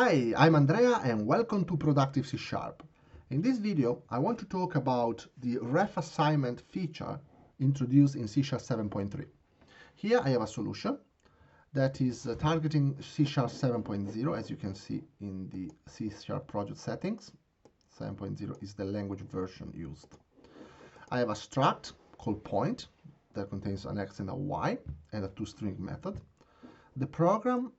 Hi, I'm Andrea and welcome to Productive C#. In this video, I want to talk about the ref assignment feature introduced in C# 7.3. Here I have a solution that is targeting C# 7.0, as you can see in the C# project settings. 7.0 is the language version used. I have a struct called point that contains an X and a Y and a toString method. The program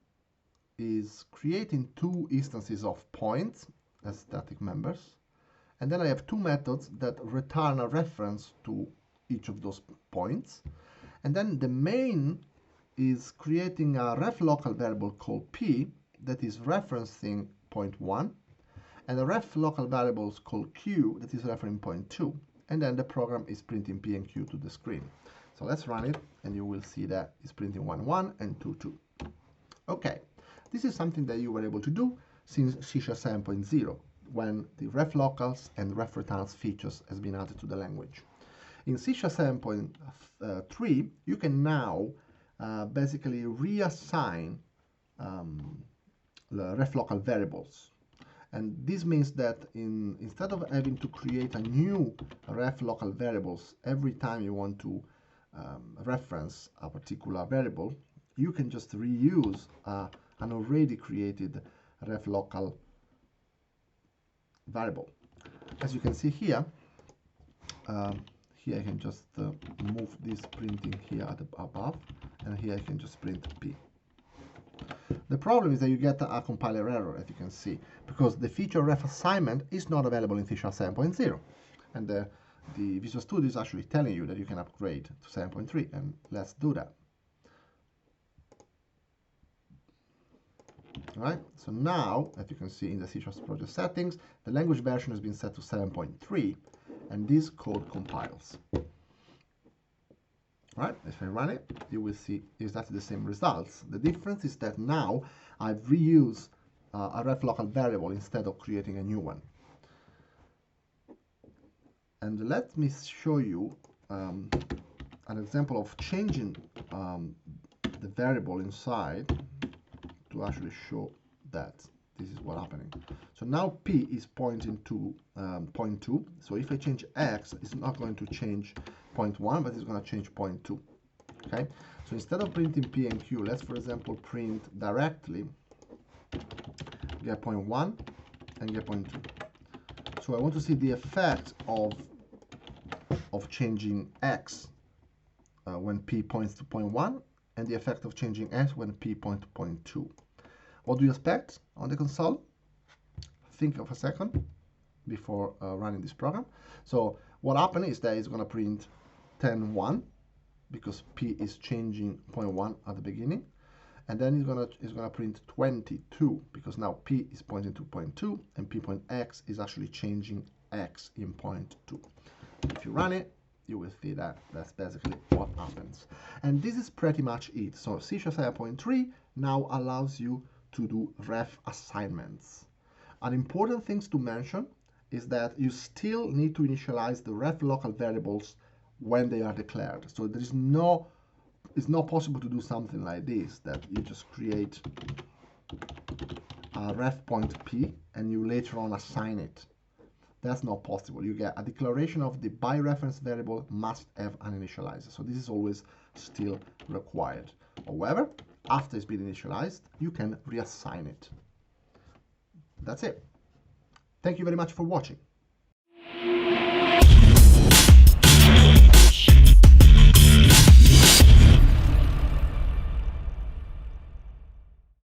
is creating two instances of points as static members, and then I have two methods that return a reference to each of those points, and then the main is creating a ref local variable called p that is referencing point 1, and a ref local variable called q that is referencing point 2, and then the program is printing p and q to the screen. So let's run it and you will see that it's printing 1 1 and 2 2. Okay. This is something that you were able to do since C# 7.0, when the ref locals and ref returns features has been added to the language. In C# 7.3, you can now basically reassign the ref local variables. And this means that instead of having to create a new ref local variables every time you want to reference a particular variable, you can just reuse an already created ref local variable. As you can see here, here I can just move this printing here at the above, and here I can just print p. The problem is that you get a compiler error, as you can see, because the feature ref assignment is not available in C# 7.0, and the Visual Studio is actually telling you that you can upgrade to 7.3, and let's do that. Right, so now, as you can see in the C# project settings, the language version has been set to 7.3, and this code compiles. Right, if I run it, you will see exactly the same results. The difference is that now I've reused a ref local variable instead of creating a new one. And let me show you an example of changing the variable inside to actually show that this is what's happening. So now p is pointing to point 2. So if I change x, it's not going to change point 1, but it's going to change point 2. Okay. So instead of printing p and q, let's for example print directly get point 1 and get point 2. So I want to see the effect of changing x when p points to point 1, and the effect of changing x when p points to point 2. What do you expect on the console? Think of a second before running this program. So what happened is that it's going to print 10 1 because p is changing point 1 at the beginning, and then it's gonna print 22 because now p is pointing to point 2 and p point x is actually changing x in point 2. If you run it, you will see that that's basically what happens. And this is pretty much it. So C# 7.3 now allows you to do ref assignments. An important thing to mention is that you still need to initialize the ref local variables when they are declared. So there is it's not possible to do something like this, that you just create a ref point p and you later on assign it. That's not possible. You get a declaration of the by reference variable must have an initializer. So this is always still required. However, after it's been initialized, you can reassign it. That's it. Thank you very much for watching.